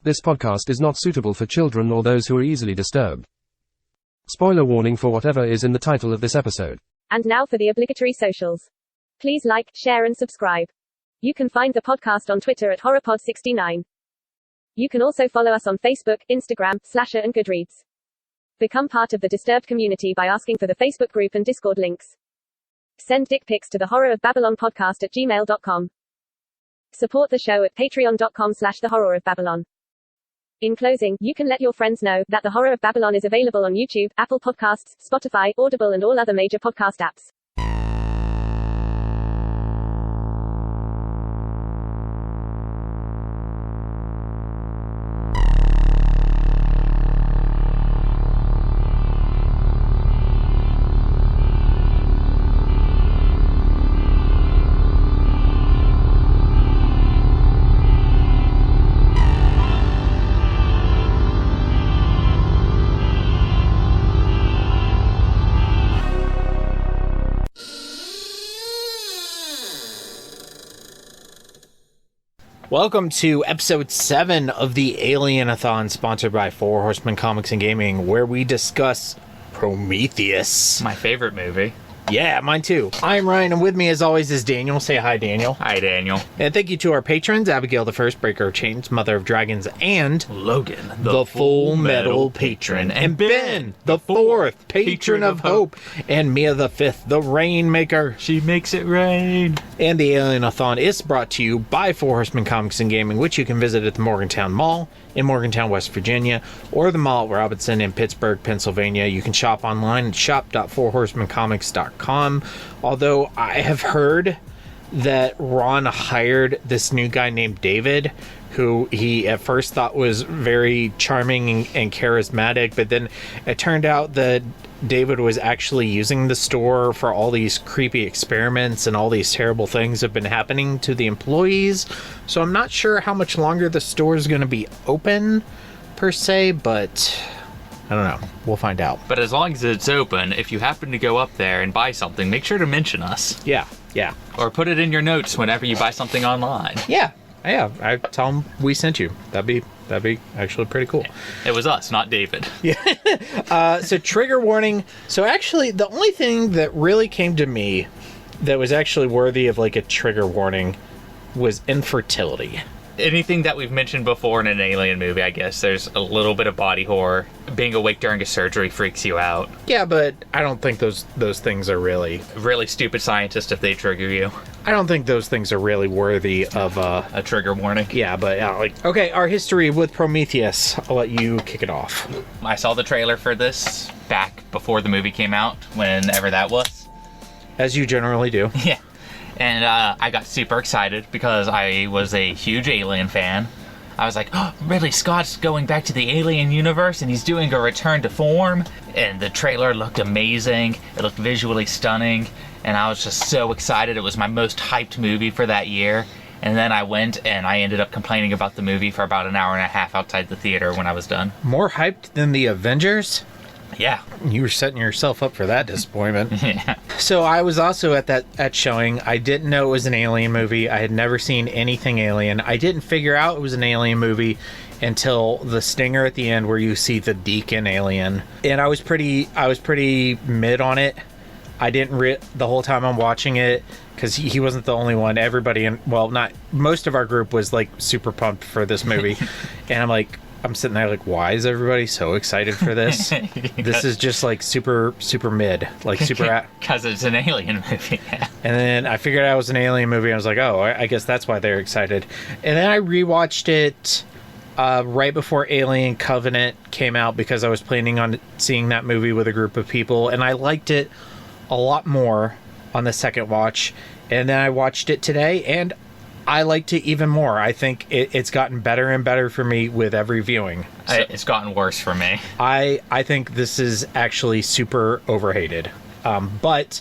This podcast is not suitable for children or those who are easily disturbed. Spoiler warning for whatever is in the title of this episode. And now for the obligatory socials. Please like, share and subscribe. You can find the podcast on Twitter at HorrorPod69. You can also follow us on Facebook, Instagram, Slasher and Goodreads. Become part of the Disturbed community by asking for the Facebook group and Discord links. Send dick pics to the horrorofbabylonpodcast@gmail.com. Support the show at patreon.com/thehorrorofbabylon. In closing, you can let your friends know that The Horror of Babylon is available on YouTube, Apple Podcasts, Spotify, Audible and all other major podcast apps. Welcome to episode 7 of the Alien-a-Thon, sponsored by Four Horsemen Comics and Gaming, where we discuss Prometheus. My favorite movie. Yeah, mine too. I'm Ryan, and with me as always is Daniel. Say hi, Daniel. Hi, Daniel. And thank you to our patrons, Abigail the First, Breaker of Chains, Mother of Dragons, and Logan, the Full Metal Patron, and Ben, the Fourth, Patron of Hope, and Mia the Fifth, the Rainmaker. She makes it rain. And the Alien-a-Thon is brought to you by Four Horsemen Comics and Gaming, which you can visit at the Morgantown Mall in Morgantown, West Virginia, or the Mall at Robinson in Pittsburgh, Pennsylvania. You can shop online at shop.fourhorsemencomics.com. Although I have heard that Ron hired this new guy named David, who he at first thought was very charming and charismatic, but then it turned out that David was actually using the store for all these creepy experiments and all these terrible things have been happening to the employees. So I'm not sure how much longer the store is going to be open per se, but I don't know. We'll find out. But as long as it's open, if you happen to go up there and buy something, make sure to mention us. Yeah. Or put it in your notes whenever you buy something online. Yeah. I tell them we sent you. That'd be actually pretty cool. It was us, not David. Yeah. So trigger warning. So actually, the only thing that really came to me that was actually worthy of like a trigger warning was infertility. Anything that we've mentioned before in an alien movie, I guess. There's a little bit of body horror. Being awake during a surgery freaks you out. Yeah, but I don't think those things are really stupid scientists if they trigger you. I don't think those things are really worthy of a trigger warning. Yeah, but okay, our history with Prometheus. I'll let you kick it off. I saw the trailer for this back before the movie came out, whenever that was. As you generally do. Yeah. And I got super excited because I was a huge Alien fan. I was like, oh, Ridley Scott's going back to the Alien universe and he's doing a return to form. And the trailer looked amazing. It looked visually stunning. And I was just so excited. It was my most hyped movie for that year. And then I went and I ended up complaining about the movie for about an hour and a half outside the theater when I was done. More hyped than the Avengers? Yeah. You were setting yourself up for that disappointment. Yeah. So I was also at that showing. I didn't know it was an Alien movie. I had never seen anything Alien. I didn't figure out it was an Alien movie until the stinger at the end where you see the Deacon alien. And I was pretty mid on it. I didn't the whole time I'm watching it because he wasn't the only one. Everybody not most of our group was like super pumped for this movie. And I'm sitting there like, why is everybody so excited for this? This is just like super mid, like super. Because it's an Alien movie. And then I figured out it was an Alien movie. I was like, oh, I guess that's why they're excited. And then I rewatched it right before Alien Covenant came out because I was planning on seeing that movie with a group of people, and I liked it a lot more on the second watch. And then I watched it today, and I liked it even more. I think it's gotten better and better for me with every viewing. So it's gotten worse for me. I think this is actually super overhated. But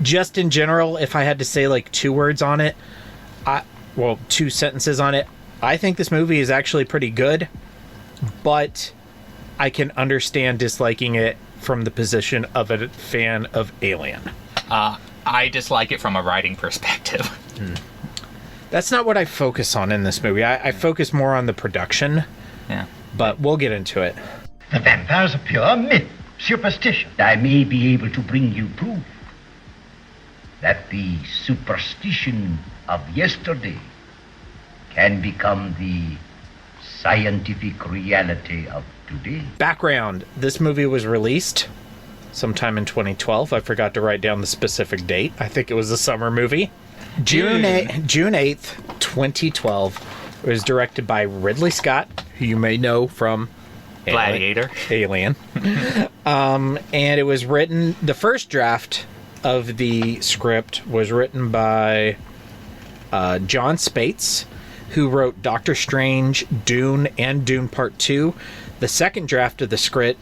just in general, if I had to say like 2 words on it, 2 sentences on it, I think this movie is actually pretty good, but I can understand disliking it from the position of a fan of Alien. I dislike it from a writing perspective. That's not what I focus on in this movie. I focus more on the production. Yeah. But we'll get into it. The vampire's a pure myth, superstition. I may be able to bring you proof that the superstition of yesterday can become the scientific reality of today. Background. This movie was released sometime in 2012. I forgot to write down the specific date. I think it was a summer movie. June 8th, 2012. It was directed by Ridley Scott, who you may know from Gladiator. Alien. And it was written, the first draft of the script was written by John Spates, who wrote Doctor Strange, Dune, and Dune Part 2. The second draft of the script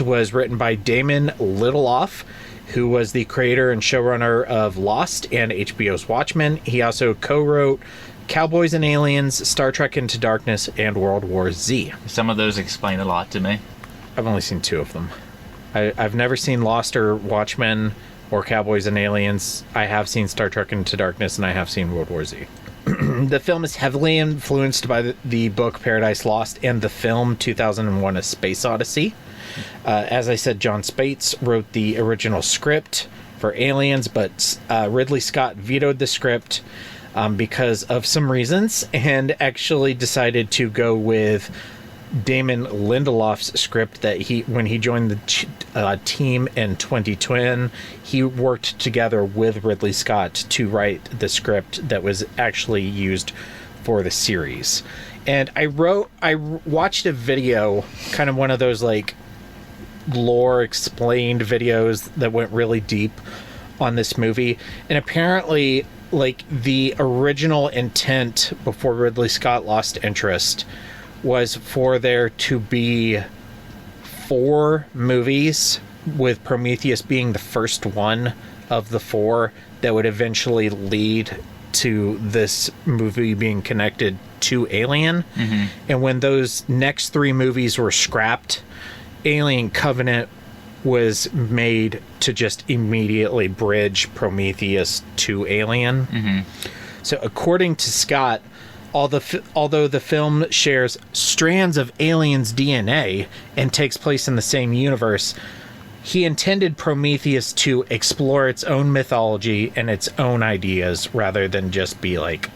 was written by Damon Lindelof, who was the creator and showrunner of Lost and HBO's Watchmen. He also co-wrote Cowboys and Aliens, Star Trek Into Darkness, and World War Z. Some of those explain a lot to me. I've only seen 2 of them. I've never seen Lost or Watchmen or Cowboys and Aliens. I have seen Star Trek Into Darkness, and I have seen World War Z. The film is heavily influenced by the book Paradise Lost and the film 2001: A Space Odyssey. As I said, John Spates wrote the original script for Aliens, but Ridley Scott vetoed the script because of some reasons and actually decided to go with Damon Lindelof's script that when he joined the team in 2010, he worked together with Ridley Scott to write the script that was actually used for the series. And I watched a video, kind of one of those like lore explained videos that went really deep on this movie, and apparently like the original intent before Ridley Scott lost interest was for there to be 4 movies, with Prometheus being the first one of the 4 that would eventually lead to this movie being connected to Alien. Mm-hmm. And when those next 3 movies were scrapped, Alien Covenant was made to just immediately bridge Prometheus to Alien. Mm-hmm. So according to Scott, although the film shares strands of Alien's DNA and takes place in the same universe, he intended Prometheus to explore its own mythology and its own ideas rather than just be like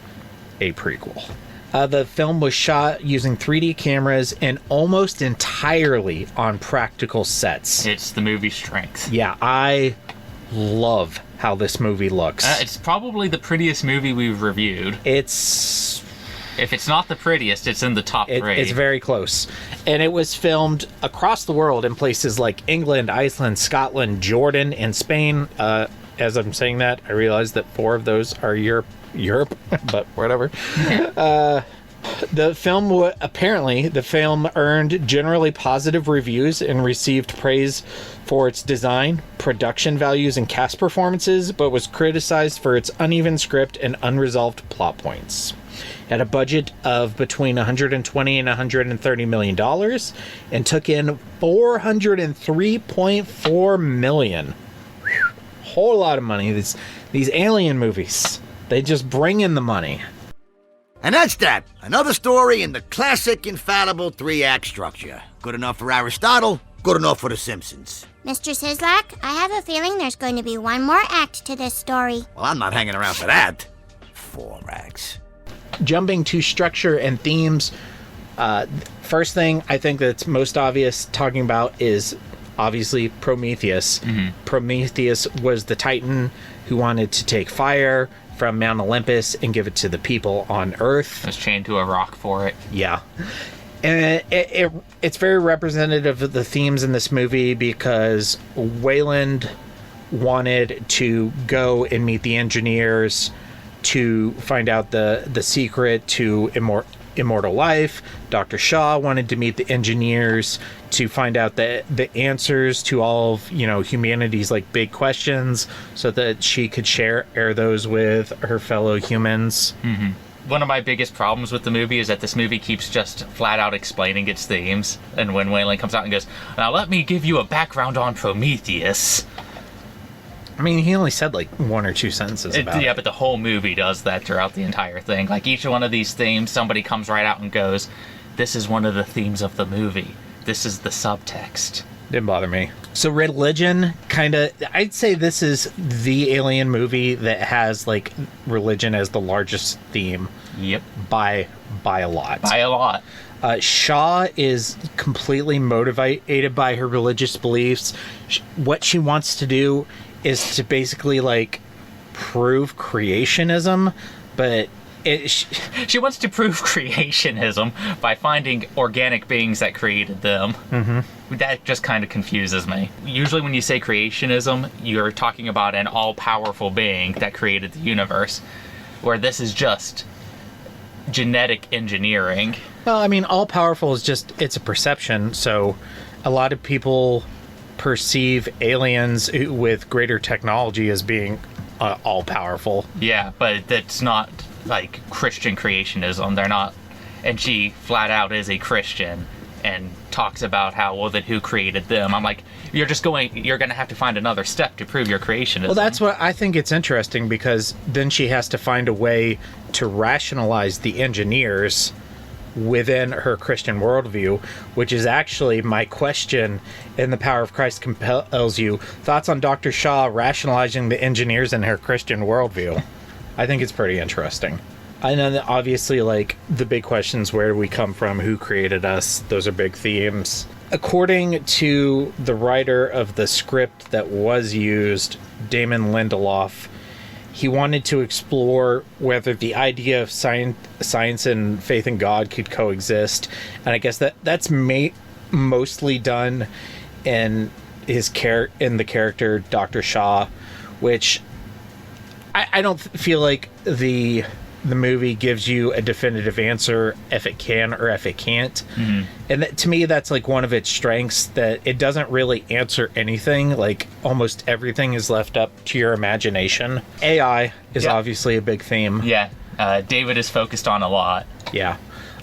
a prequel. The film was shot using 3D cameras and almost entirely on practical sets. It's the movie's strength. Yeah, I love how this movie looks. It's probably the prettiest movie we've reviewed. If it's not the prettiest, it's in the top 3. It's very close. And it was filmed across the world in places like England, Iceland, Scotland, Jordan, and Spain. As I'm saying that, I realize that 4 of those are Europe, but whatever. The film earned generally positive reviews and received praise for its design, production values, and cast performances, but was criticized for its uneven script and unresolved plot points. Had a budget of between $120 and $130 million and took in $403.4 million. Whole lot of money. These Alien movies, they just bring in the money. And that's that. Another story in the classic, infallible 3-act structure. Good enough for Aristotle, good enough for The Simpsons. Mr. Sislak, I have a feeling there's going to be one more act to this story. Well, I'm not hanging around for that. 4 acts. Jumping to structure and themes, first thing I think that's most obvious talking about is obviously Prometheus. Mm-hmm. Prometheus was the Titan who wanted to take fire from Mount Olympus and give it to the people on Earth. Was chained to a rock for it. Yeah. And it's very representative of the themes in this movie because Wayland wanted to go and meet the engineers to find out the secret to immortal life. Dr. Shaw wanted to meet the engineers to find out the answers to all of humanity's like big questions, so that she could air those with her fellow humans. Mm-hmm. One of my biggest problems with the movie is that this movie keeps just flat out explaining its themes, and when Wayland comes out and goes, "Now let me give you a background on Prometheus," I mean, he only said like one or two sentences about Yeah, it. but the whole movie does that throughout the entire thing. Like, each one of these themes, somebody comes right out and goes, this is one of the themes of the movie. This is the subtext. Didn't bother me. So religion, kind of, I'd say this is the Alien movie that has like religion as the largest theme. Yep. By a lot. By a lot. Shaw is completely motivated by her religious beliefs. What she wants to do is to basically like prove creationism, but she wants to prove creationism by finding organic beings that created them. Mm-hmm. That just kind of confuses me. Usually when you say creationism, you're talking about an all-powerful being that created the universe, where this is just genetic engineering. Well, I mean, all-powerful is just, it's a perception, so a lot of people perceive aliens with greater technology as being all-powerful. Yeah, but that's not like Christian creationism. They're not, and she flat out is a Christian and talks about how, well, then who created them? I'm like, you're gonna have to find another step to prove your creationism. Well, that's what I think. It's interesting because then she has to find a way to rationalize the engineers within her Christian worldview, which is actually my question in The Power of Christ Compels You. Thoughts on Dr. Shaw rationalizing the engineers in her Christian worldview? I think it's pretty interesting. And then obviously, like, the big questions: where do we come from? Who created us? Those are big themes. According to the writer of the script that was used, Damon Lindelof, he wanted to explore whether the idea of science and faith in God could coexist. And I guess that's mostly done in in the character Dr. Shaw, which I don't feel like the movie gives you a definitive answer if it can or if it can't. Mm-hmm. And to me, that's like one of its strengths, that it doesn't really answer anything. Like, almost everything is left up to your imagination. AI is obviously a big theme. Yeah, David is focused on a lot. Yeah.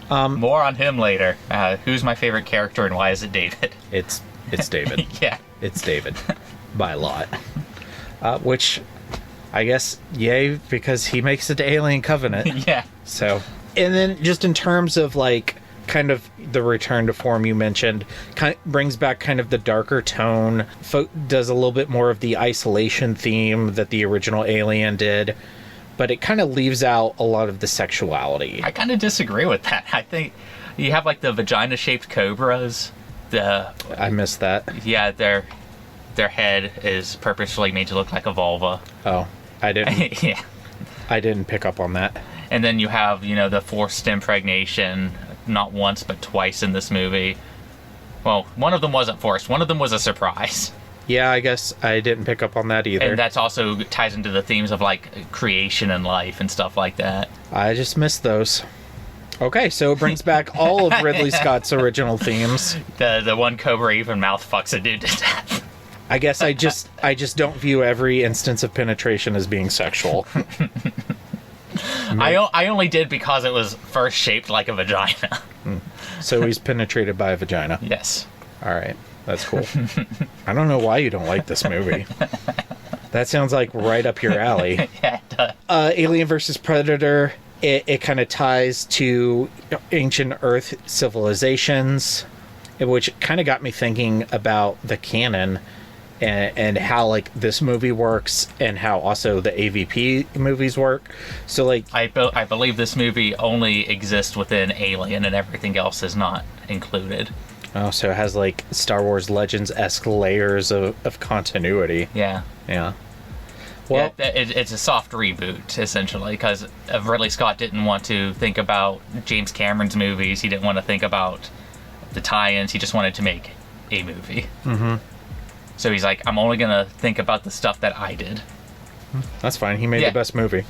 More on him later. Who's my favorite character and why is it David? It's David. Yeah. It's David. By a lot. Which, I guess, yay, because he makes it to Alien Covenant. Yeah. So, and then just in terms of, like, kind of the return to form you mentioned, brings back kind of the darker tone, does a little bit more of the isolation theme that the original Alien did, but it kind of leaves out a lot of the sexuality. I kind of disagree with that. I think you have, like, the vagina-shaped cobras. I missed that. Yeah, their head is purposefully made to look like a vulva. Oh, I didn't. Yeah. I didn't pick up on that. And then you have, the forced impregnation, not once but twice in this movie. Well, one of them wasn't forced. One of them was a surprise. Yeah, I guess I didn't pick up on that either. And that's also ties into the themes of, like, creation and life and stuff like that. I just missed those. Okay, so it brings back all of Ridley Scott's original themes. The one cobra even mouth fucks a dude to death. I guess I just don't view every instance of penetration as being sexual. I only did because it was first shaped like a vagina. So he's penetrated by a vagina. Yes. All right, that's cool. I don't know why you don't like this movie. That sounds like right up your alley. Yeah, it does. Alien vs. Predator. It kind of ties to ancient Earth civilizations, which kind of got me thinking about the canon and how, like, this movie works and how also the AVP movies work. So, like, I believe this movie only exists within Alien and everything else is not included. Oh, so it has, like, Star Wars Legends-esque layers of continuity. Yeah. Yeah. Well, yeah, it's a soft reboot, essentially, because Ridley Scott didn't want to think about James Cameron's movies. He didn't want to think about the tie-ins. He just wanted to make a movie. Mm-hmm. So he's like, I'm only going to think about the stuff that I did. That's fine. He made the best movie.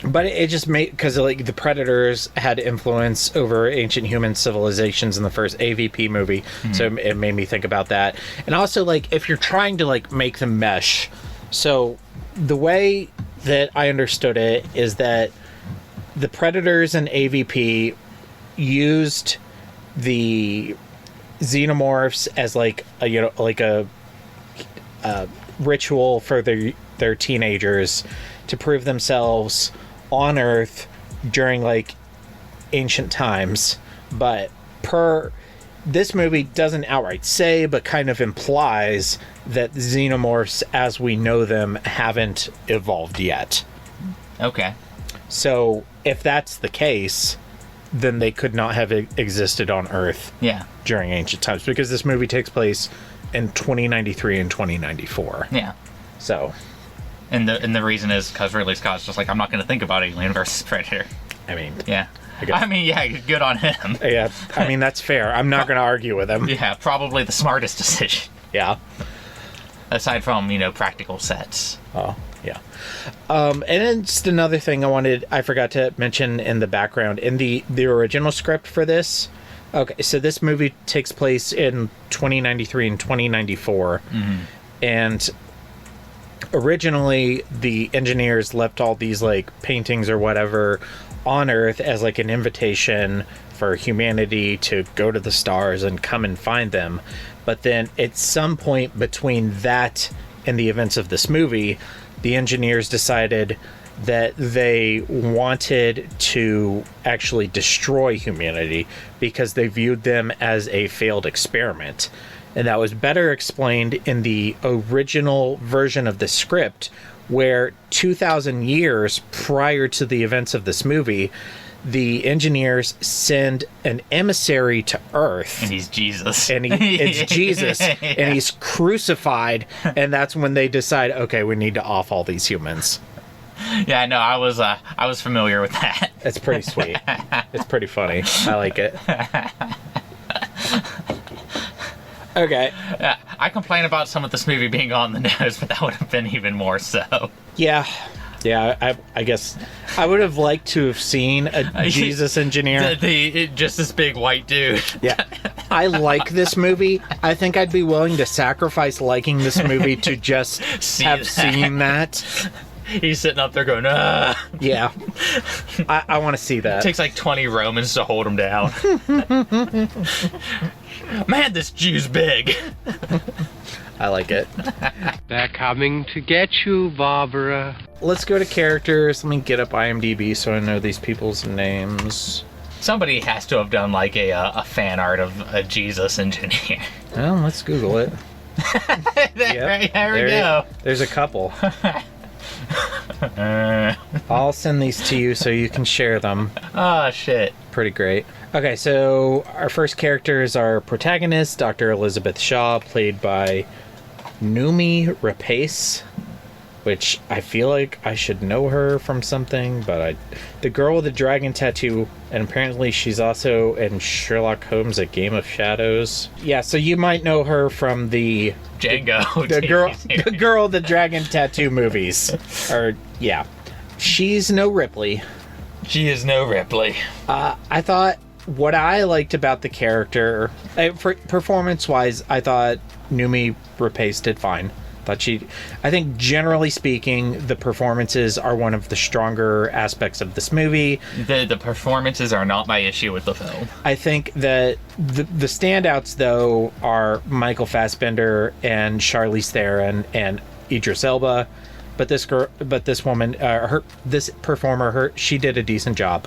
But it just made, because, like, the Predators had influence over ancient human civilizations in the first AVP movie. Mm-hmm. So it made me think about that. And also, like, if you're trying to, like, make them mesh. So the way that I understood it is that the Predators and AVP used the xenomorphs as, like, a ritual for their they're teenagers to prove themselves on Earth during like ancient times. But this movie doesn't outright say, but kind of implies that xenomorphs as we know them haven't evolved yet. Okay. So if that's the case, then they could not have existed on Earth during ancient times, because this movie takes place in 2093 and 2094. Yeah. So. And the reason is because Ridley Scott's just like, I'm not going to think about Alien versus Predator. I mean. Yeah. Good on him. Yeah, I mean, that's fair. I'm not going to argue with him. Yeah, probably the smartest decision. Yeah. Aside from, practical sets. Oh, yeah. And then just another thing I forgot to mention in the background. In the original script for this, okay, so this movie takes place in 2093 and 2094. Mm-hmm. And originally, the engineers left all these, like, paintings or whatever on Earth as, like, an invitation for humanity to go to the stars and come and find them. But then at some point between that and the events of this movie, the engineers decided that they wanted to actually destroy humanity because they viewed them as a failed experiment. And that was better explained in the original version of the script, where 2,000 years prior to the events of this movie, the engineers send an emissary to Earth. And he's Jesus. And it's Jesus. Yeah. And he's crucified. And that's when they decide, okay, we need to off all these humans. Yeah, no, I was familiar with that. It's pretty sweet. It's pretty funny. I like it. Okay. Yeah, I complain about some of this movie being on the nose, but that would have been even more so. Yeah. Yeah, I guess I would have liked to have seen a Jesus engineer. Just this big white dude. Yeah. I like this movie. I think I'd be willing to sacrifice liking this movie to just have seen that. He's sitting up there going, ah. Yeah. I want to see that. It takes like 20 Romans to hold him down. Man, this Jew's big. I like it. They're coming to get you, Barbara. Let's go to characters. Let me get up IMDb so I know these people's names. Somebody has to have done like a fan art of a Jesus engineer. Well, let's Google it. There we go. There's a couple. I'll send these to you so you can share them. Oh, shit. Pretty great. Okay, so our first character is our protagonist, Dr. Elizabeth Shaw, played by Noomi Rapace, which I feel like I should know her from something, but the girl with the dragon tattoo, and apparently she's also in Sherlock Holmes: A Game of Shadows. Yeah, so you might know her from the Django. The girl with the dragon tattoo movies. Or yeah, she's no Ripley. She is no Ripley. I thought what I liked about the character, performance-wise, I thought Noomi Rapace did fine. I think generally speaking, the performances are one of the stronger aspects of this movie. The performances are not my issue with the film. I think that the standouts, though, are Michael Fassbender and Charlize Theron and Idris Elba. But this woman, this performer, she did a decent job.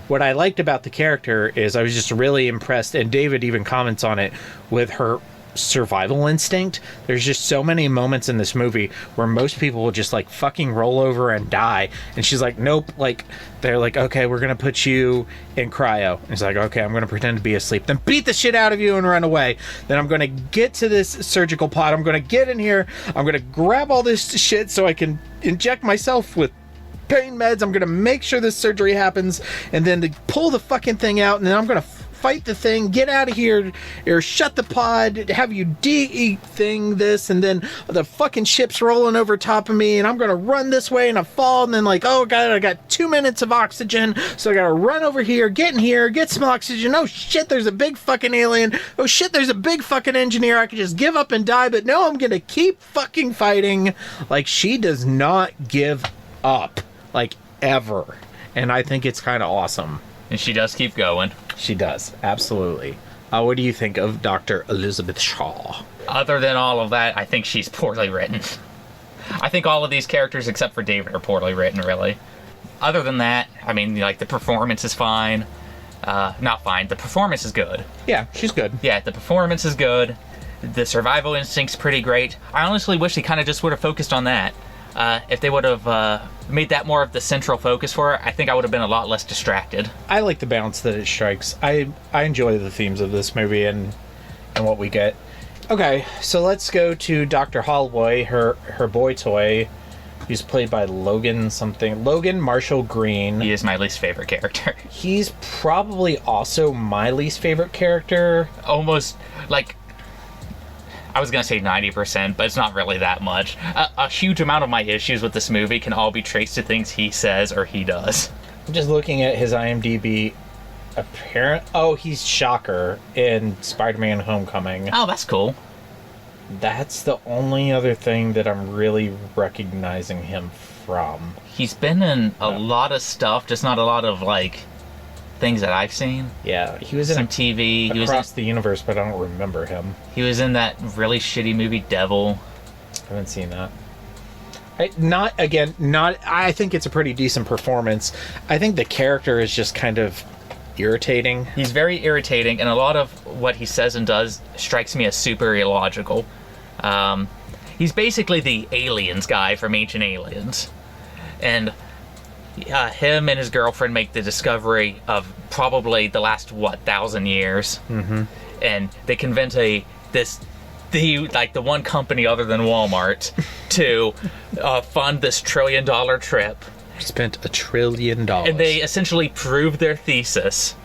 What I liked about the character is I was just really impressed, and David even comments on it, with her survival instinct. There's just so many moments in this movie where most people will just like fucking roll over and die, and she's like, nope. Like, they're like, okay, we're gonna put you in cryo, and it's like, okay, I'm gonna pretend to be asleep, then beat the shit out of you and run away. Then I'm gonna get to this surgical pod, I'm gonna get in here, I'm gonna grab all this shit so I can inject myself with pain meds, I'm gonna make sure this surgery happens, and then to pull the fucking thing out, and then I'm gonna fight the thing, get out of here, or shut the pod, have you de-thing this, and then the fucking ship's rolling over top of me, and I'm gonna run this way, and I fall, and then like, oh god, I got 2 minutes of oxygen, so I gotta run over here, get in here, get some oxygen, oh shit, there's a big fucking alien, oh shit, there's a big fucking engineer, I could just give up and die, but no, I'm gonna keep fucking fighting. Like, she does not give up, like, ever, and I think it's kind of awesome. And she does keep going. She does, absolutely. What do you think of Dr. Elizabeth Shaw? Other than all of that, I think she's poorly written. I think all of these characters, except for David, are poorly written, really. Other than that, I mean, like, the performance is fine. Not fine. The performance is good. Yeah, she's good. Yeah, the performance is good. The survival instinct's pretty great. I honestly wish they kind of just would have focused on that. If they would have made that more of the central focus for it, I think I would have been a lot less distracted. I like the balance that it strikes. I enjoy the themes of this movie and what we get. Okay, so let's go to Dr. Holloway, her boy toy. He's played by Logan Marshall Green. He is my least favorite character. He's probably also my least favorite character. Almost, like, I was going to say 90%, but it's not really that much. A huge amount of my issues with this movie can all be traced to things he says or he does. I'm just looking at his IMDb. He's Shocker in Spider-Man Homecoming. Oh, that's cool. That's the only other thing that I'm really recognizing him from. He's been in a lot of stuff, just not a lot of, like, things that I've seen. Yeah, he was in some TV. He was in the universe, but I don't remember him. He was in that really shitty movie Devil. I haven't seen that. I think it's a pretty decent performance. I think the character is just kind of irritating. He's very irritating, and a lot of what he says and does strikes me as super illogical. He's basically the aliens guy from Ancient Aliens. And him and his girlfriend make the discovery of probably the last, 1,000 years. Mm-hmm. And they convince the one company other than Walmart to fund this $1 trillion trip. Spent $1 trillion. And they essentially prove their thesis.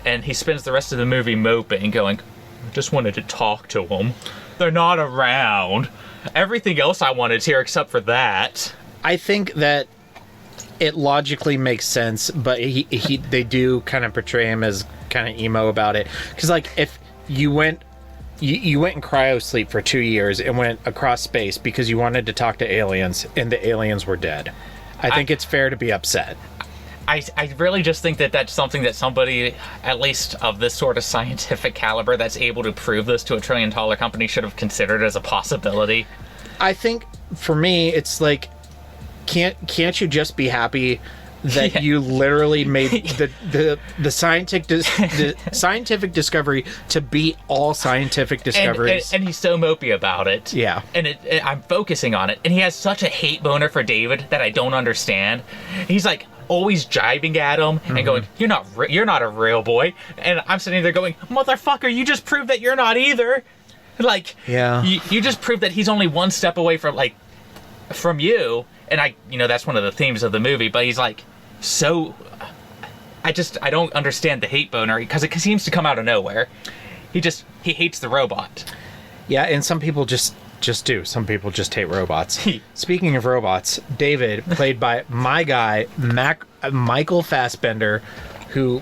And he spends the rest of the movie moping, going, I just wanted to talk to them. They're not around. Everything else I wanted is here except for that. I think that it logically makes sense, but they do kind of portray him as kind of emo about it. Because, like, if you went in cryo sleep for 2 years and went across space because you wanted to talk to aliens and the aliens were dead, I think it's fair to be upset. I really just think that that's something that somebody, at least of this sort of scientific caliber, that's able to prove this to $1 trillion company should have considered as a possibility. I think, for me, it's like, can't you just be happy that you literally made the scientific discovery to beat all scientific discoveries? And he's so mopey about it. Yeah. And I'm focusing on it. And he has such a hate boner for David that I don't understand. He's like always jibing at him and going, you're not a real boy. And I'm sitting there going, motherfucker, you just proved that you're not either. Like, yeah. You just proved that he's only one step away from you. And that's one of the themes of the movie, but he's like, I don't understand the hate boner, because it seems to come out of nowhere. He hates the robot. Yeah, and some people just do. Some people just hate robots. Speaking of robots, David, played by my guy, Michael Fassbender, who,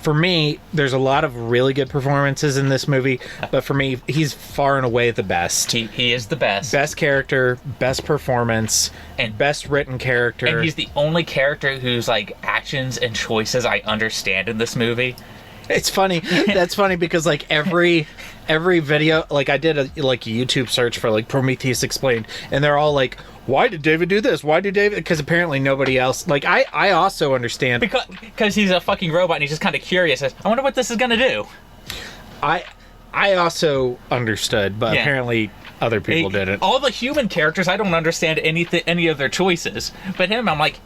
for me, there's a lot of really good performances in this movie, but for me, he's far and away the best. He is the best. Best character, best performance, and best written character. And he's the only character whose, like, actions and choices I understand in this movie. It's funny. That's funny because, like, every video, like, I did a YouTube search for, like, Prometheus Explained, and they're all like, why did David do this? Why did David? Because apparently nobody else. Like, I also understand. Because he's a fucking robot and he's just kind of curious. I wonder what this is going to do. I also understood, but apparently other people didn't. All the human characters, I don't understand any of their choices. But him, I'm like,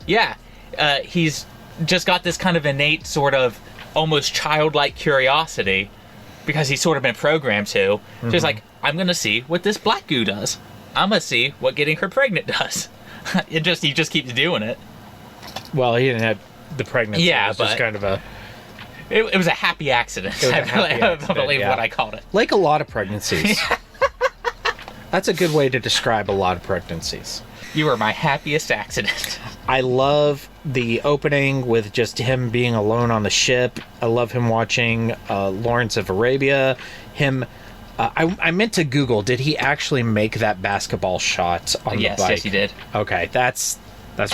he's just got this kind of innate sort of almost childlike curiosity because he's sort of been programmed to. So he's like, I'm going to see what this black goo does. I'm going to see what getting her pregnant does. He just keeps doing it. Well, he didn't have the pregnancy. Yeah, it was but just kind of a... It was a happy accident. I believe what I called it. Like a lot of pregnancies. That's a good way to describe a lot of pregnancies. You were my happiest accident. I love the opening with just him being alone on the ship. I love him watching Lawrence of Arabia. I meant to Google, did he actually make that basketball shot on the bike? Yes, he did. Okay, that's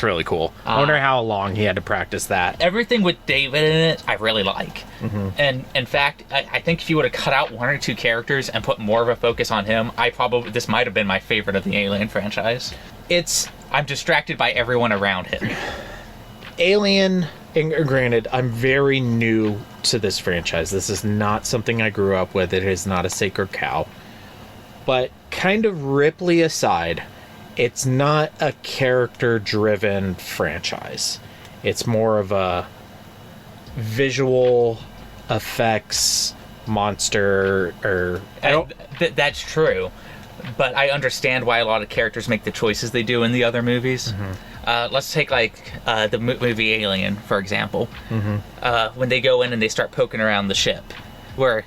really cool. I wonder how long he had to practice that. Everything with David in it, I really like. And in fact, I think if you would have cut out one or two characters and put more of a focus on him, this might have been my favorite of the Alien franchise. I'm distracted by everyone around him. Alien, and granted, I'm very new to this franchise. This is not something I grew up with. It is not a sacred cow. But kind of Ripley aside, it's not a character-driven franchise. It's more of a visual effects monster, or... That's true. But I understand why a lot of characters make the choices they do in the other movies. Let's take, the movie Alien, for example. When they go in and they start poking around the ship, where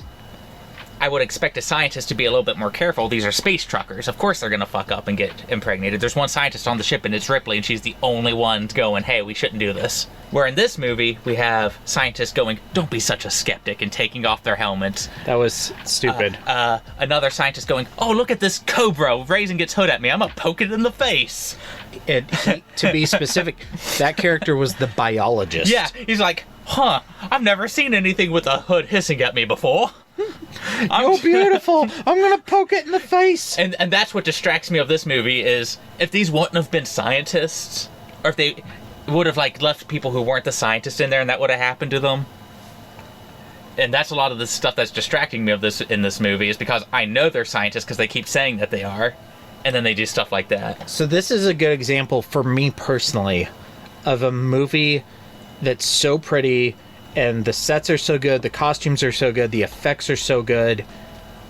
I would expect a scientist to be a little bit more careful. These are space truckers. Of course they're going to fuck up and get impregnated. There's one scientist on the ship, and it's Ripley, and she's the only one going, hey, we shouldn't do this. Where in this movie, we have scientists going, don't be such a skeptic, and taking off their helmets. That was stupid. Another scientist going, oh, look at this cobra raising its hood at me. I'm going to poke it in the face. To be specific, that character was the biologist. Yeah, he's like, I've never seen anything with a hood hissing at me before. Oh, beautiful! I'm gonna poke it in the face. And that's what distracts me of this movie is if these wouldn't have been scientists, or if they would have left people who weren't the scientists in there, and that would have happened to them. And that's a lot of the stuff that's distracting me of this in this movie is because I know they're scientists because they keep saying that they are, and then they do stuff like that. So this is a good example for me personally of a movie that's so pretty. And the sets are so good, the costumes are so good, the effects are so good,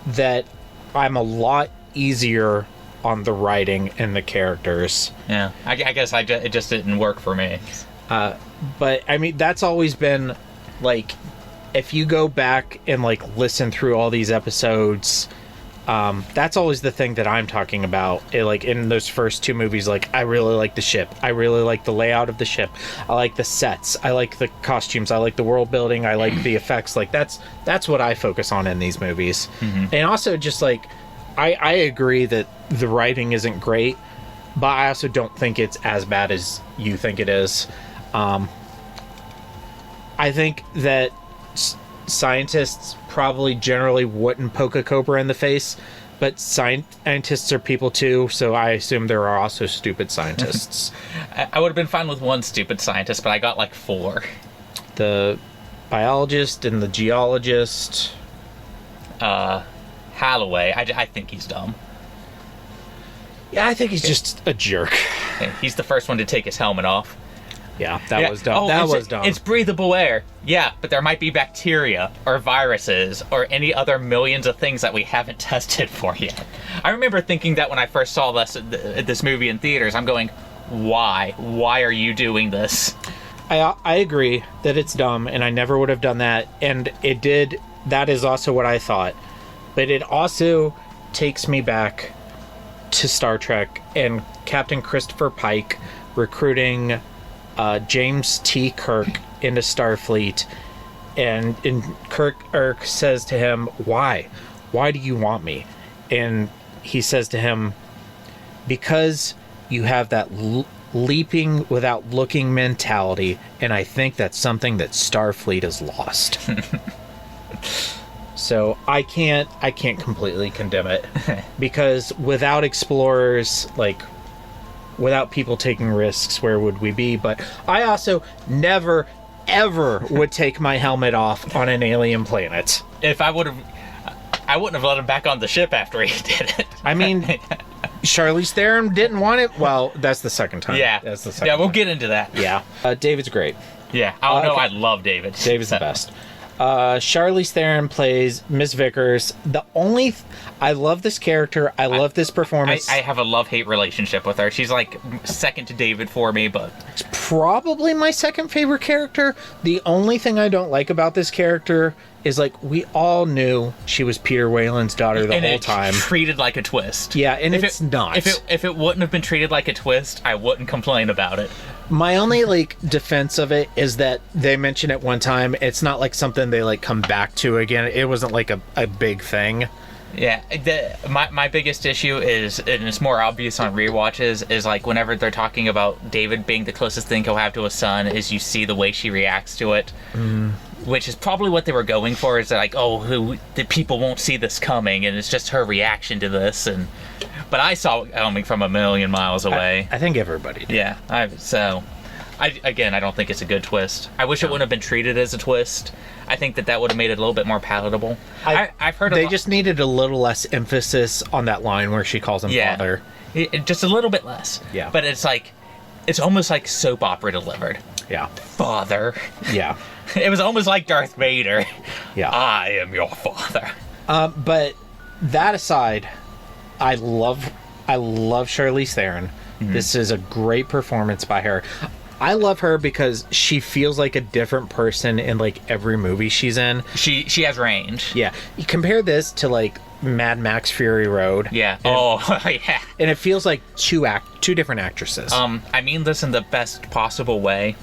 that I'm a lot easier on the writing and the characters. Yeah, I guess it just didn't work for me. But, I mean, that's always been, if you go back and, listen through all these episodes... that's always the thing that I'm talking about. In those first two movies, I really like the ship. I really like the layout of the ship. I like the sets. I like the costumes. I like the world building. I like the effects. That's what I focus on in these movies. And also just I agree that the writing isn't great, but I also don't think it's as bad as you think it is. I think that scientists probably generally wouldn't poke a cobra in the face, but scientists are people too, so I assume there are also stupid scientists. I would have been fine with one stupid scientist, but I got 4. The biologist and the geologist. Holloway, I think he's dumb. Yeah, I think he's just a jerk. He's the first one to take his helmet off. Yeah, that was dumb. That was dumb. It's breathable air. Yeah, but there might be bacteria or viruses or any other millions of things that we haven't tested for yet. I remember thinking that when I first saw this movie in theaters, I'm going, why? Why are you doing this? I agree that it's dumb, and I never would have done that, and it did. That is also what I thought. But it also takes me back to Star Trek and Captain Christopher Pike recruiting James T. Kirk into Starfleet, and Kirk says to him, why do you want me? And he says to him, because you have that leaping without looking mentality, and I think that's something that Starfleet has lost. So I can't completely condemn it, because without explorers, without people taking risks, where would we be? But I also never, ever would take my helmet off on an alien planet. If I wouldn't have let him back on the ship after he did it. I mean, Charlize Theron didn't want it. Well, that's the second time. Yeah. That's the second Yeah, we'll time. get into that. Yeah. David's great. Yeah. Oh, no, I love David. David's the best. Charlize Theron plays Miss Vickers. I love this character. I love this performance. I have a love-hate relationship with her. She's second to David for me, but... It's probably my second favorite character. The only thing I don't like about this character is, we all knew she was Peter Whalen's daughter the whole time. Treated like a twist. Yeah, and it's not. If it wouldn't have been treated like a twist, I wouldn't complain about it. My only, defense of it is that they mention it one time. It's not, something they, come back to again. It wasn't, a big thing. Yeah, my biggest issue is, and it's more obvious on rewatches, is whenever they're talking about David being the closest thing he'll have to a son, is you see the way she reacts to it. which is probably what they were going for. Is like, the people won't see this coming, and it's just her reaction to this. But I saw it coming from a million miles away. I think everybody did. Yeah. I don't think it's a good twist. I wish it wouldn't have been treated as a twist. I think that would have made it a little bit more palatable. I've heard they just needed a little less emphasis on that line where she calls him father. Just a little bit less. Yeah. But it's almost like soap opera delivered. Yeah. Father. Yeah. It was almost like Darth Vader. Yeah. I am your father. But that aside, I love Charlize Theron. Mm-hmm. This is a great performance by her. I love her because she feels like a different person in like every movie she's in. She has range. Yeah. You compare this to like Mad Max Fury Road. Yeah. Yeah. And it feels like two different actresses. I mean this in the best possible way.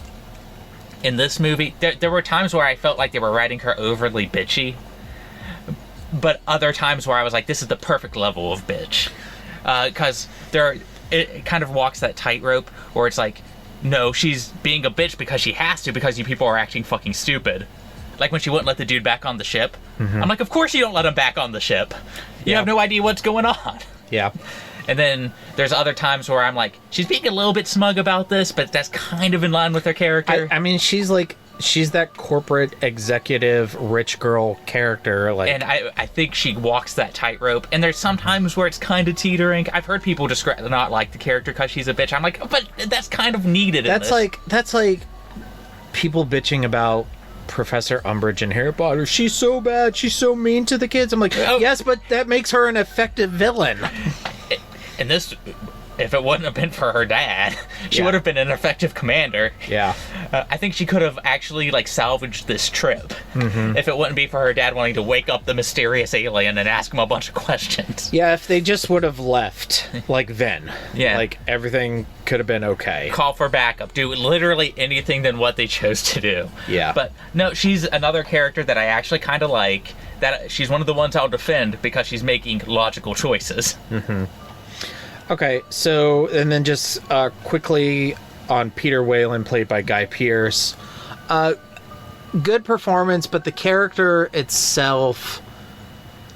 In this movie, there were times where I felt like they were writing her overly bitchy, but other times where I was like, this is the perfect level of bitch. Because it kind of walks that tightrope where it's like, no, she's being a bitch because she has to, because you people are acting fucking stupid. Like when she wouldn't let the dude back on the ship. Mm-hmm. I'm like, of course you don't let him back on the ship. You have no idea what's going on. Yeah. And then there's other times where I'm like, she's being a little bit smug about this, but that's kind of in line with her character. I mean, she's that corporate executive rich girl character. And I think she walks that tightrope. And there's some times where it's kind of teetering. I've heard people not like the character because she's a bitch. I'm like, but that's kind of needed in this. That's like people bitching about Professor Umbridge in Harry Potter. She's so bad. She's so mean to the kids. I'm like, yes, but that makes her an effective villain. And this, if it wouldn't have been for her dad, she would have been an effective commander. Yeah. I think she could have actually salvaged this trip if it wouldn't be for her dad wanting to wake up the mysterious alien and ask him a bunch of questions. Yeah, if they just would have left then. Yeah. Everything could have been okay. Call for backup. Do literally anything than what they chose to do. Yeah. But no, she's another character that I actually kind of like. That she's one of the ones I'll defend because she's making logical choices. Mm-hmm. Okay, so, and then just quickly on Peter Whalen, played by Guy Pearce. Good performance, but the character itself,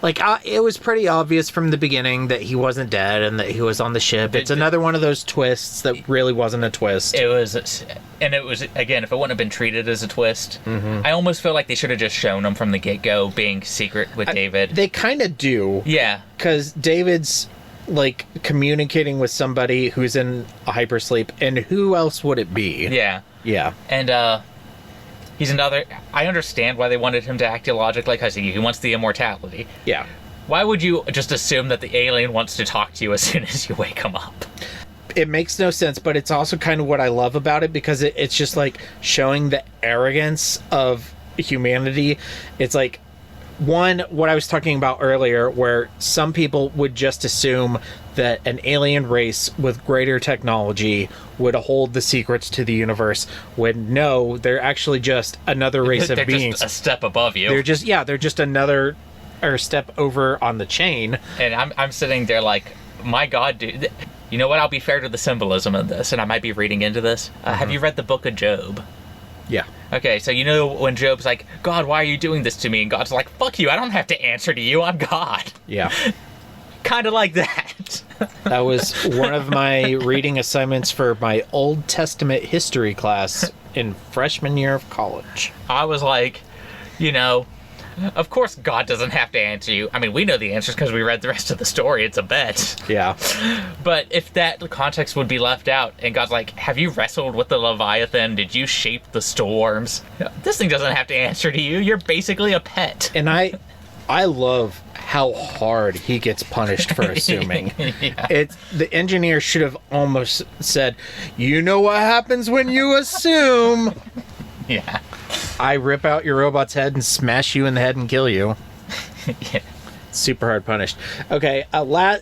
it was pretty obvious from the beginning that he wasn't dead and that he was on the ship. It's another one of those twists that really wasn't a twist. It was, again, if it wouldn't have been treated as a twist, I almost feel like they should have just shown him from the get-go being secret with David. They kind of do. Yeah. Because David's communicating with somebody who's in a hypersleep, and who else would it be? Yeah. And he's another. I understand why they wanted him to act illogically, because he wants the immortality. Yeah. Why would you just assume that the alien wants to talk to you as soon as you wake him up? It makes no sense, but it's also kind of what I love about it, because it's just showing the arrogance of humanity. It's what I was talking about earlier, where some people would just assume that an alien race with greater technology would hold the secrets to the universe, when no, they're actually just another race of beings. Just a step above you. They're just another step over on the chain. And I'm sitting there my God, dude. You know what? I'll be fair to the symbolism of this, and I might be reading into this. Have you read the book of Job? Yeah. Okay, so you know when Job's like, God, why are you doing this to me? And God's like, fuck you, I don't have to answer to you, I'm God. Yeah. Kind of like that. That was one of my reading assignments for my Old Testament history class in freshman year of college. I was like, of course God doesn't have to answer you. I mean, we know the answers because we read the rest of the story. It's a bet. Yeah. But if that context would be left out, and God's like, have you wrestled with the Leviathan? Did you shape the storms? This thing doesn't have to answer to you. You're basically a pet. And I love how hard he gets punished for assuming. Yeah. The engineer should have almost said, you know what happens when you assume. Yeah. I rip out your robot's head and smash you in the head and kill you. Yeah. Super hard punished. Okay,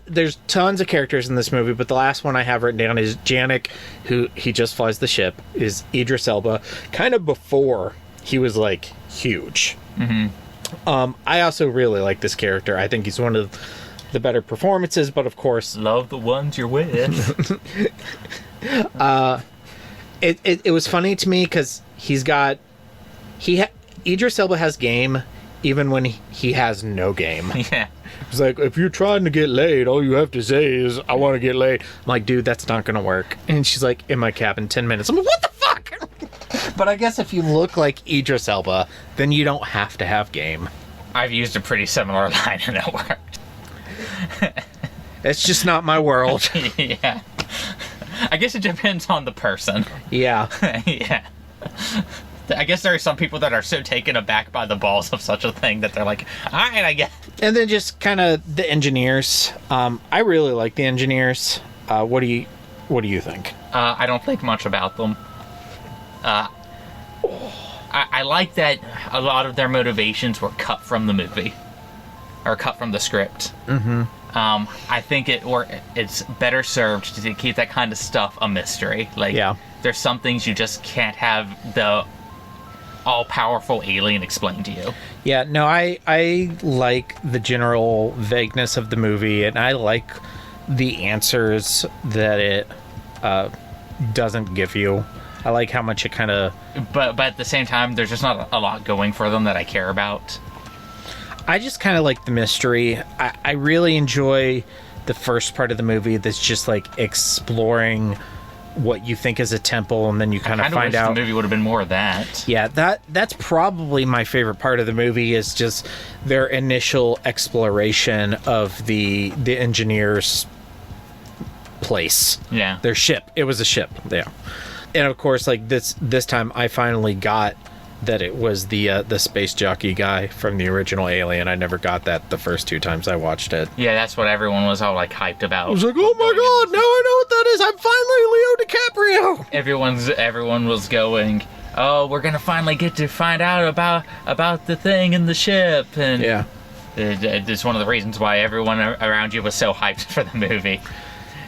there's tons of characters in this movie, but the last one I have written down is Janek, who he just flies the ship, is Idris Elba, kind of before he was huge. Mm-hmm. I also really like this character. I think he's one of the better performances, but of course... Love the ones you're with. It was funny to me because Idris Elba has game even when he has no game. Yeah. It's like, if you're trying to get laid, all you have to say is, I want to get laid. I'm like, dude, that's not going to work. And she's like, in my cabin, 10 minutes. I'm like, what the fuck? But I guess if you look like Idris Elba, then you don't have to have game. I've used a pretty similar line and it worked. It's just not my world. Yeah. I guess it depends on the person. Yeah. Yeah. I guess there are some people that are so taken aback by the balls of such a thing that they're like, all right, I guess. And then just kind of the engineers. I really like the engineers. What do you think? I don't think much about them. I like that a lot of their motivations were cut from the movie. Or cut from the script. Mm-hmm. I think it's better served to keep that kind of stuff a mystery. Like, yeah. There's some things you just can't have the all-powerful alien explain to you. Yeah, no, I like the general vagueness of the movie, and I like the answers that it doesn't give you. I like how much it kind of... But at the same time, there's just not a lot going for them that I care about. I just kind of like the mystery. I really enjoy the first part of the movie that's just like exploring what you think is a temple, and then you kind of find out the movie would have been more of that. Yeah, that's probably my favorite part of the movie, is just their initial exploration of the engineers' place. Yeah. Their ship. It was a ship. Yeah. And of course, like this time I finally got that it was the space jockey guy from the original Alien. I never got that the first two times I watched it. Yeah, that's what everyone was all like hyped about. I was like, oh my god, now I know what that is. I'm finally Leo DiCaprio. Everyone was going, oh, we're gonna finally get to find out about the thing in the ship, and yeah, it's one of the reasons why everyone around you was so hyped for the movie.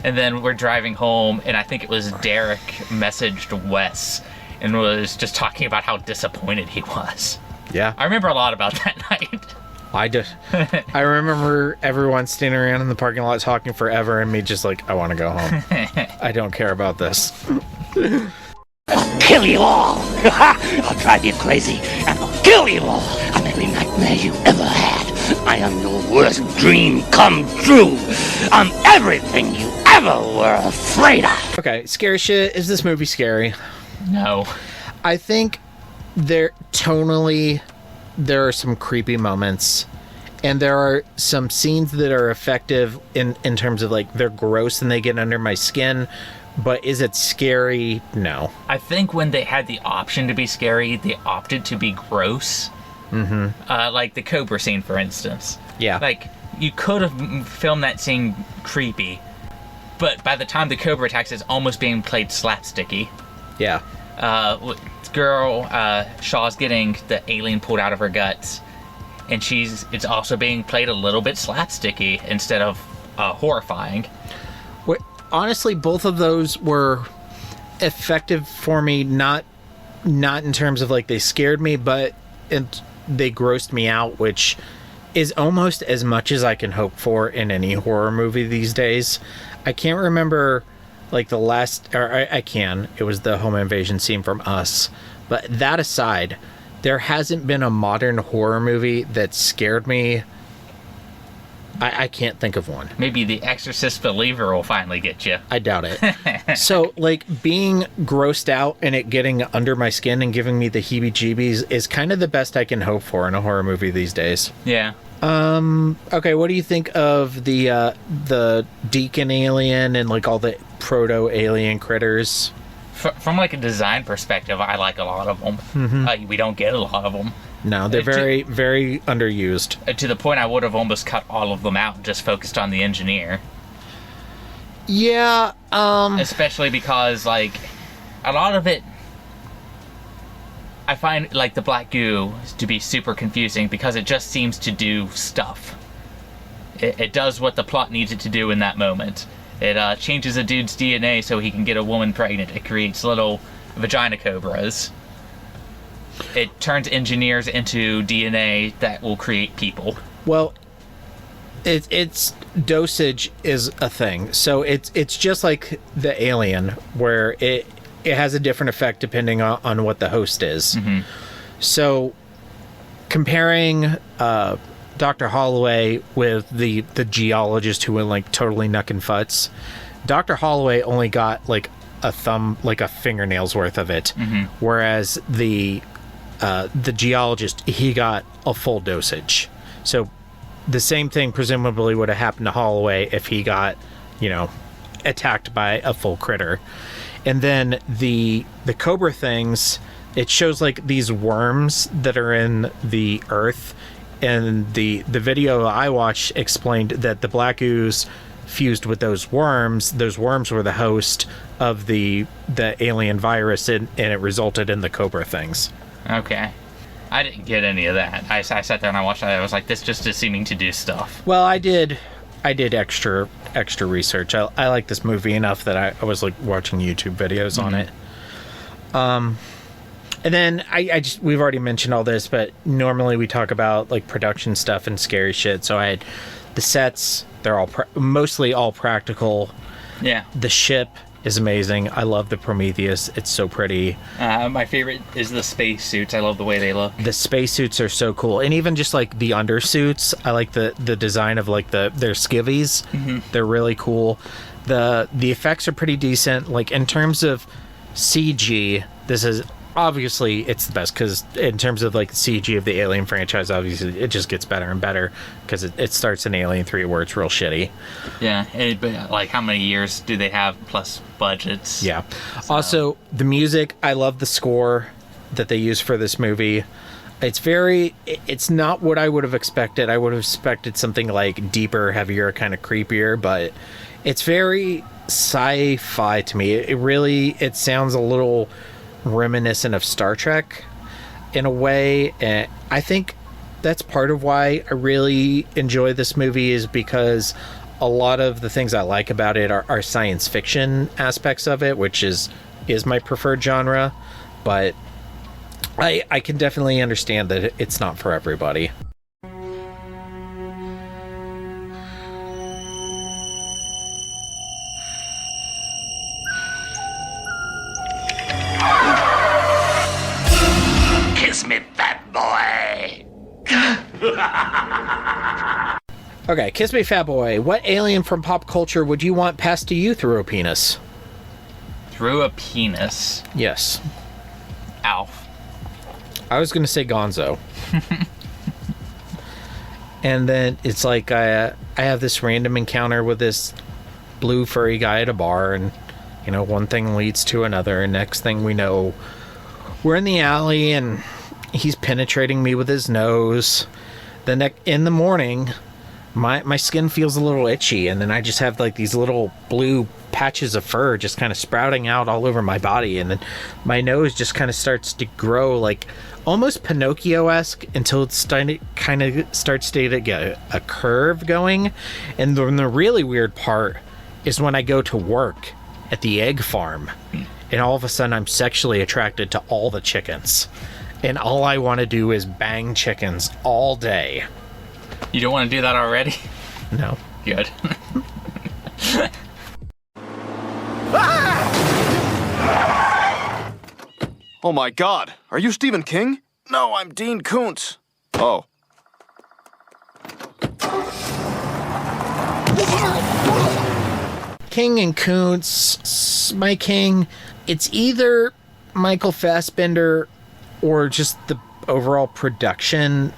And then we're driving home, and I think it was Derek messaged Wes and was just talking about how disappointed he was. Yeah. I remember a lot about that night. I did. I remember everyone standing around in the parking lot talking forever, and me just like, I want to go home. I don't care about this. I'll kill you all! I'll drive you crazy, and I'll kill you all! I'm every nightmare you ever had. I am your worst dream come true. I'm everything you ever were afraid of. Okay, scary shit. Is this movie scary? No. I think tonally, there are some creepy moments, and there are some scenes that are effective in terms of like they're gross and they get under my skin, but is it scary? No. I think when they had the option to be scary, they opted to be gross. Mm-hmm. Like the Cobra scene, for instance. Yeah. Like, you could have filmed that scene creepy, but by the time the Cobra attacks, it's almost being played slapsticky. Yeah. Shaw's getting the alien pulled out of her guts, and it's also being played a little bit slapsticky instead of horrifying. Honestly, both of those were effective for me, not in terms of like they scared me, but they grossed me out, which is almost as much as I can hope for in any horror movie these days. I can't remember like the last, or I can. It was the home invasion scene from Us. But that aside, there hasn't been a modern horror movie that scared me. I can't think of one. Maybe The Exorcist Believer will finally get you. I doubt it. So, like, being grossed out and it getting under my skin and giving me the heebie-jeebies is kind of the best I can hope for in a horror movie these days. Yeah. Okay, what do you think of the Deacon alien and, like, all the proto-alien critters? From, like, a design perspective, I like a lot of them. Mm-hmm. We don't get a lot of them. No, they're very, very underused. To the point I would have almost cut all of them out and just focused on the engineer. Yeah, Especially because, like, a lot of it, I find, like, the black goo to be super confusing because it just seems to do stuff. It does what the plot needs it to do in that moment. It changes a dude's DNA so he can get a woman pregnant. It creates little vagina cobras. It turns engineers into DNA that will create people. Well, its dosage is a thing. So it's just like the Alien, where it has a different effect depending on what the host is. Mm-hmm. So comparing Dr. Holloway with the geologist who went like totally nuck and futz, Dr. Holloway only got like a fingernail's worth of it, whereas the geologist, he got a full dosage. So the same thing presumably would have happened to Holloway if he got, attacked by a full critter. And then the cobra things, it shows like these worms that are in the earth, and the video I watched explained that the black ooze fused with those worms. Those worms were the host of the alien virus, and it resulted in the cobra things. Okay. I didn't get any of that. I sat there and I watched that. I was like, this just is seeming to do stuff. Well, I did extra research. I like this movie enough that I was like watching YouTube videos on it. And then we've already mentioned all this, but normally we talk about like production stuff and scary shit. So I had the sets, they're all mostly all practical. Yeah. The ship is amazing. I love the Prometheus. It's so pretty. My favorite is the space suits. I love the way they look. The space suits are so cool. And even just like the undersuits, I like the design of like their skivvies. They're really cool. The effects are pretty decent. Like in terms of CG, this is obviously it's the best, because in terms of like the CG of the Alien franchise, obviously it just gets better and better, because it starts in Alien 3 where it's real shitty. Yeah, but like how many years do they have plus budgets? Yeah. So. Also, the music, I love the score that they use for this movie. It's not what I would have expected. I would have expected something like deeper, heavier, kind of creepier, but it's very sci-fi to me. It sounds a little reminiscent of Star Trek in a way, and I think that's part of why I really enjoy this movie, is because a lot of the things I like about it are science fiction aspects of it, which is my preferred genre, but I can definitely understand that it's not for everybody. Kiss me, fat boy. Okay, kiss me, fat boy. What alien from pop culture would you want passed to you through a penis? Through a penis? Yes. Alf. I was going to say Gonzo. And then it's like I have this random encounter with this blue furry guy at a bar, and one thing leads to another, and next thing we know, we're in the alley and he's penetrating me with his nose. In the morning, my skin feels a little itchy, and then I just have like these little blue patches of fur just kind of sprouting out all over my body, and then my nose just kind of starts to grow like almost Pinocchio-esque until it kind of starts to get a curve going. And the really weird part is when I go to work at the egg farm, and all of a sudden I'm sexually attracted to all the chickens, and all I want to do is bang chickens all day. You don't want to do that already? No. Good. Oh my God, are you Stephen King? No, I'm Dean Koontz. Oh. King and Koontz, my king, it's either Michael Fassbender or just the overall production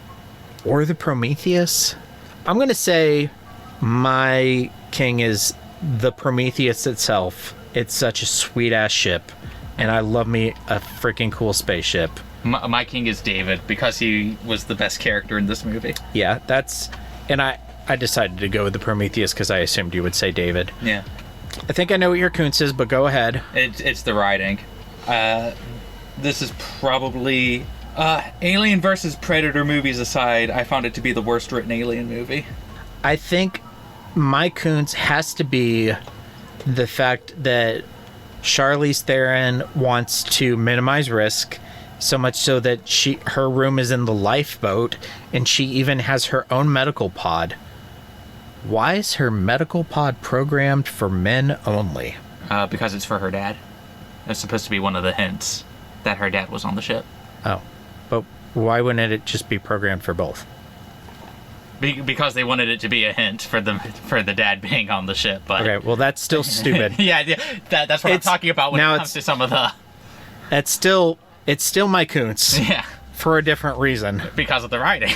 or the Prometheus. I'm going to say my king is the Prometheus itself. It's such a sweet-ass ship, and I love me a freaking cool spaceship. My king is David, because he was the best character in this movie. Yeah, and I decided to go with the Prometheus because I assumed you would say David. Yeah. I think I know what your Koontz is, but go ahead. It's the writing. This is probably... Alien versus Predator movies aside, I found it to be the worst written Alien movie. I think my Koontz has to be the fact that Charlize Theron wants to minimize risk, so much so that her room is in the lifeboat, and she even has her own medical pod. Why is her medical pod programmed for men only? Because it's for her dad. It's supposed to be one of the hints that her dad was on the ship. Oh. But Why wouldn't it just be programmed for both? Because they wanted it to be a hint for the dad being on the ship. But okay, well that's still stupid. yeah, that's what I'm talking about when it comes to some of the. It's still my Koontz. Yeah. For a different reason. Because of the writing.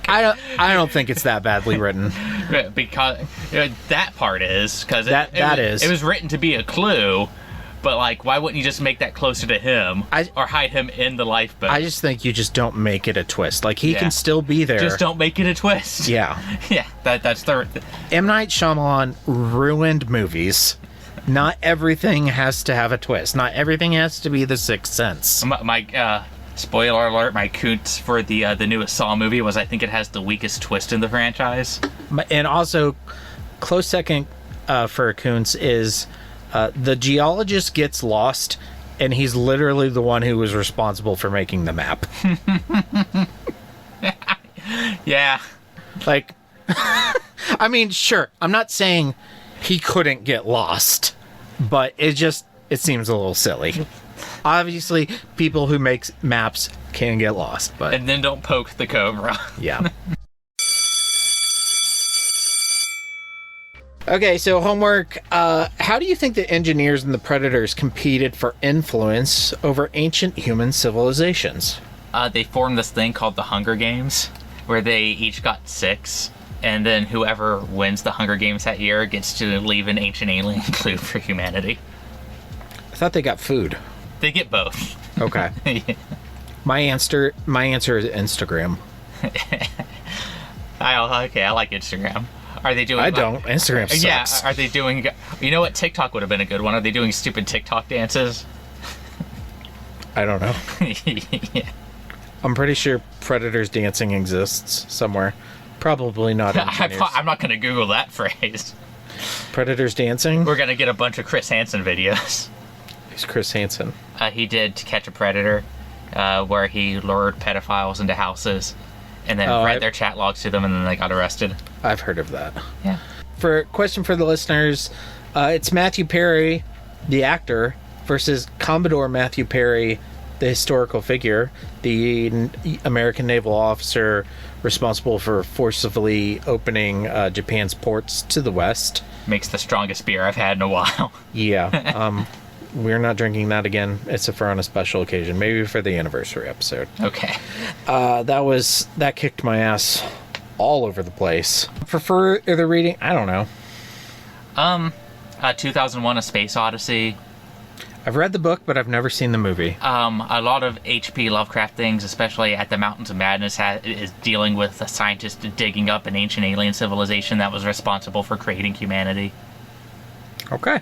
I don't think it's that badly written. Because that part is because it was written to be a clue. But, like, why wouldn't you just make that closer to him or hide him in the lifeboat? I just think you just don't make it a twist. Like, he can still be there. Just don't make it a twist. Yeah. Yeah, that's the... M. Night Shyamalan ruined movies. Not everything has to have a twist. Not everything has to be The Sixth Sense. My spoiler alert, my Koontz for the newest Saw movie was I think it has the weakest twist in the franchise. And also, close second for Koontz is... the geologist gets lost, and he's literally the one who was responsible for making the map. Yeah. Like, I mean, sure, I'm not saying he couldn't get lost, but it seems a little silly. Obviously, people who make maps can get lost, but... And then don't poke the cobra. Yeah. Okay, so homework. How do you think the engineers and the predators competed for influence over ancient human civilizations? They formed this thing called the Hunger Games, where they each got 6, and then whoever wins the Hunger Games that year gets to leave an ancient alien clue for humanity. I thought they got food. They get both. Okay. Yeah. My answer is Instagram. I like Instagram. Are they doing... I don't. Instagram sucks. Yeah, are they doing... You know what? TikTok would have been a good one. Are they doing stupid TikTok dances? I don't know. Yeah. I'm pretty sure Predators dancing exists somewhere. Probably not engineers. I'm not going to Google that phrase. Predators dancing? We're going to get a bunch of Chris Hansen videos. Who's Chris Hansen? He did To Catch a Predator, where he lured pedophiles into houses and then read their chat logs to them, and then they got arrested. I've heard of that. Yeah. For question for the listeners, it's Matthew Perry, the actor, versus Commodore Matthew Perry, the historical figure, the American naval officer responsible for forcibly opening Japan's ports to the west. Makes the strongest beer I've had in a while. Yeah. We're not drinking that again. It's for on a special occasion, maybe for the anniversary episode. Okay. That kicked my ass all over the place. For further reading, I don't know. 2001: A Space Odyssey. I've read the book, but I've never seen the movie. A lot of H.P. Lovecraft things, especially at the Mountains of Madness, is dealing with a scientist digging up an ancient alien civilization that was responsible for creating humanity. Okay.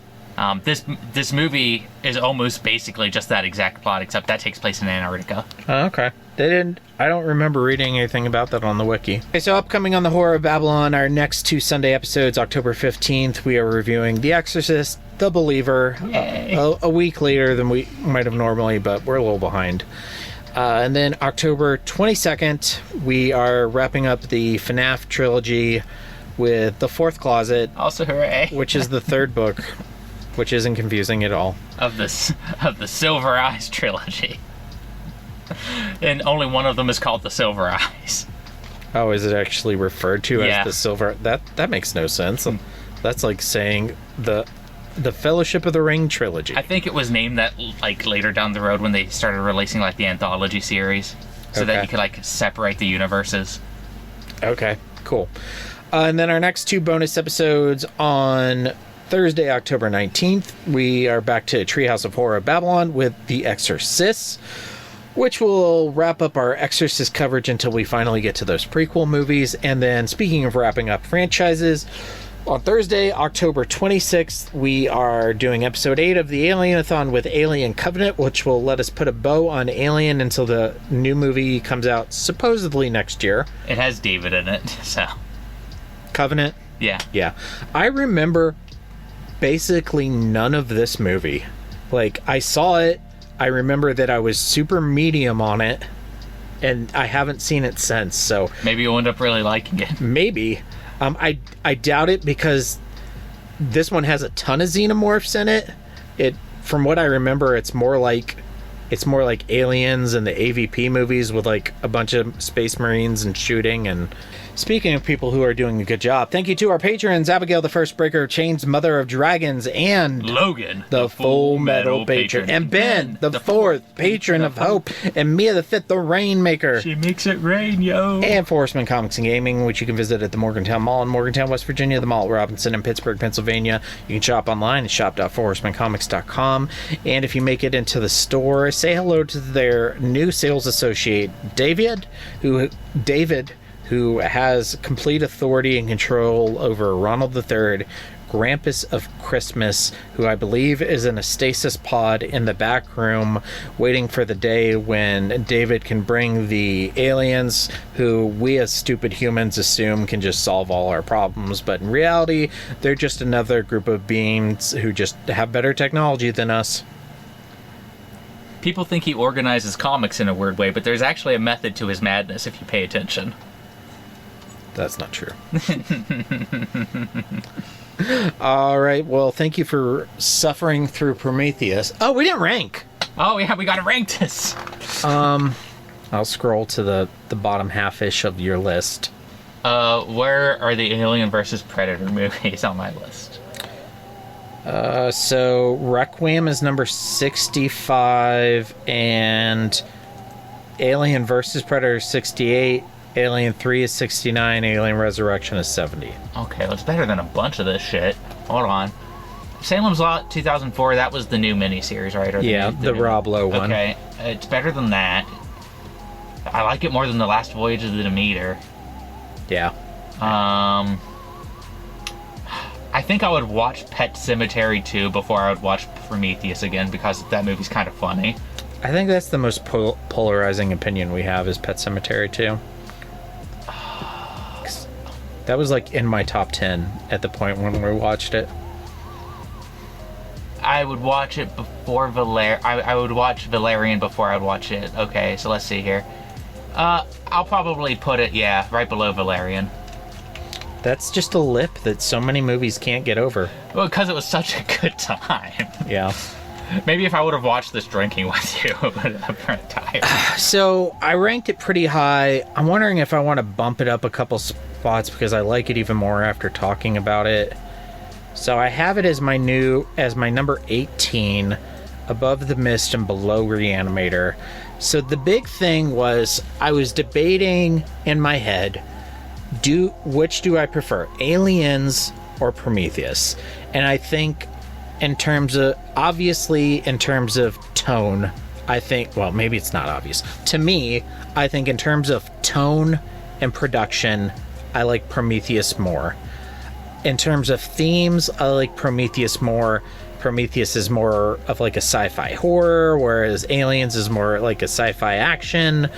This movie is almost basically just that exact plot, except that takes place in Antarctica. Okay. I don't remember reading anything about that on the wiki. Okay, so upcoming on the Horror of Babylon, our next 2 Sunday episodes, October 15th, we are reviewing The Exorcist, The Believer, a week later than we might have normally, but we're a little behind. And then October 22nd, we are wrapping up the FNAF trilogy with The Fourth Closet. Also hooray. Which is the third book, which isn't confusing at all. Of the Silver Eyes trilogy. And only one of them is called the Silver Eyes. Oh, is it actually referred to as the Silver? That makes no sense. That's like saying the Fellowship of the Ring trilogy. I think it was named that like later down the road when they started releasing like the anthology series, so that you could like separate the universes. Okay, cool. And then our next 2 bonus episodes on Thursday, October 19th, we are back to Treehouse of Horror Babylon with The Exorcist, which will wrap up our Exorcist coverage until we finally get to those prequel movies. And then, speaking of wrapping up franchises, on Thursday, October 26th, we are doing episode 8 of the Alien-a-Thon with Alien Covenant, which will let us put a bow on Alien until the new movie comes out supposedly next year. It has David in it, so... Covenant? Yeah. Yeah. I remember basically none of this movie. Like, I saw it, I remember that I was super medium on it, and I haven't seen it since, so... Maybe you'll end up really liking it. Maybe. I doubt it, because this one has a ton of xenomorphs in it. From what I remember, it's more like It's more like Aliens and the AVP movies with like a bunch of space marines and shooting. And speaking of people who are doing a good job, thank you to our patrons, Abigail, the First Breaker of Chains, Mother of Dragons, and Logan, the Full Metal Patron, and Ben, the Fourth Patron of Hope, and Mia, the Fifth, the Rainmaker. She makes it rain, yo. And for Horsemen Comics and Gaming, which you can visit at the Morgantown Mall in Morgantown, West Virginia, the Mall at Robinson in Pittsburgh, Pennsylvania. You can shop online at shop.forhorsemancomics.com. And if you make it into the store, say hello to their new sales associate, David, who has complete authority and control over Ronald III, Grampus of Christmas, who I believe is in a stasis pod in the back room, waiting for the day when David can bring the aliens, who we as stupid humans assume can just solve all our problems, but in reality, they're just another group of beings who just have better technology than us. People think he organizes comics in a weird way, but there's actually a method to his madness if you pay attention. That's not true. All right. Well, thank you for suffering through Prometheus. Oh, we didn't rank. Oh, yeah, we got to rank this. I'll scroll to the bottom half-ish of your list. Where are the Alien versus Predator movies on my list? So Requiem is number 65, and Alien versus Predator is 68. Alien 3 is 69, Alien Resurrection is 70. Okay, well, it's better than a bunch of this shit. Hold on. Salem's Lot 2004, that was the new miniseries, right? Or the Rob Lowe one. Okay, it's better than that. I like it more than The Last Voyage of the Demeter. Yeah. I think I would watch Pet Sematary 2 before I would watch Prometheus again, because that movie's kind of funny. I think that's the most polarizing opinion we have, is Pet Sematary 2. That was like in my top 10 at the point when we watched it. I would watch it before I would watch Valerian before I would watch it. Okay, so let's see here. I'll probably put it, right below Valerian. That's just a lip that so many movies can't get over. Well, because it was such a good time. Yeah. Maybe if I would have watched this drinking with you, it would have been tired. So, I ranked it pretty high. I'm wondering if I want to bump it up a couple spots because I like it even more after talking about it. So, I have it as my number 18, above The Mist and below Reanimator. So, the big thing was, I was debating in my head, which do I prefer, Aliens or Prometheus? And I think in terms of tone, I think, well, maybe it's not obvious. To me, I think in terms of tone and production, I like Prometheus more. In terms of themes, I like Prometheus more. Prometheus is more of like a sci-fi horror, whereas Aliens is more like a sci-fi action.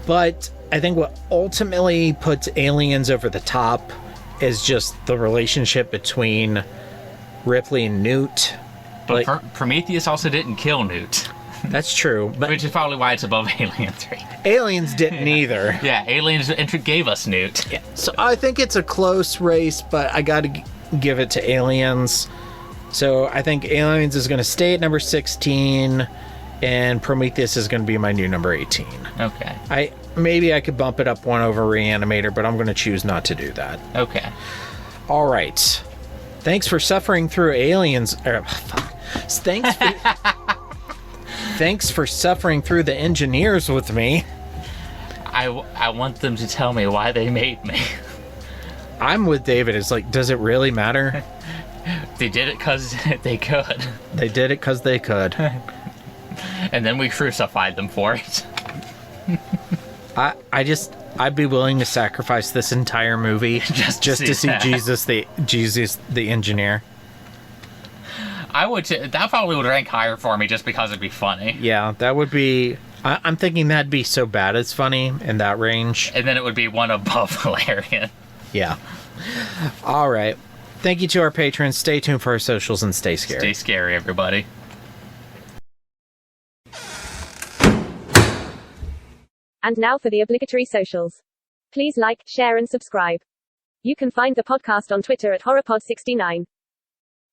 But I think what ultimately puts Aliens over the top is just the relationship between Ripley and Newt. But Prometheus also didn't kill Newt. That's true. But which is probably why it's above Alien 3. Aliens didn't either. Yeah, Aliens gave us Newt. Yeah. So I think it's a close race, but I gotta give it to Aliens. So I think Aliens is going to stay at number 16, and Prometheus is going to be my new number 18. Okay. Maybe I could bump it up one over Reanimator, but I'm going to choose not to do that. Okay. All right. Thanks for suffering through Aliens. Thanks for suffering through the Engineers with me. I want them to tell me why they made me. I'm with David. It's like, does it really matter? They did it because they could. They did it because they could. And then we crucified them for it. I'd be willing to sacrifice this entire movie just to see Jesus the engineer. I would. That probably would rank higher for me just because it'd be funny. Yeah, that would be. I'm thinking that'd be so bad it's funny in that range. And then it would be one above Valerian. Yeah. All right. Thank you to our patrons. Stay tuned for our socials and stay scary. Stay scary, everybody. And now for the obligatory socials. Please like, share, and subscribe. You can find the podcast on Twitter at HorrorPod69.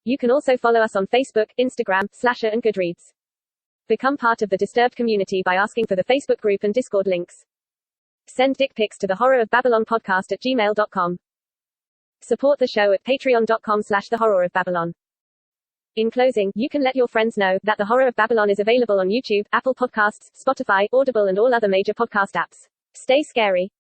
You can also follow us on Facebook, Instagram, Slasher, and Goodreads. Become part of the Disturbed community by asking for the Facebook group and Discord links. Send dick pics to the Horror of Babylon podcast at gmail.com. Support the show at patreon.com/the Horror of Babylon. In closing, you can let your friends know that The Horror of Babylon is available on YouTube, Apple Podcasts, Spotify, Audible and all other major podcast apps. Stay scary.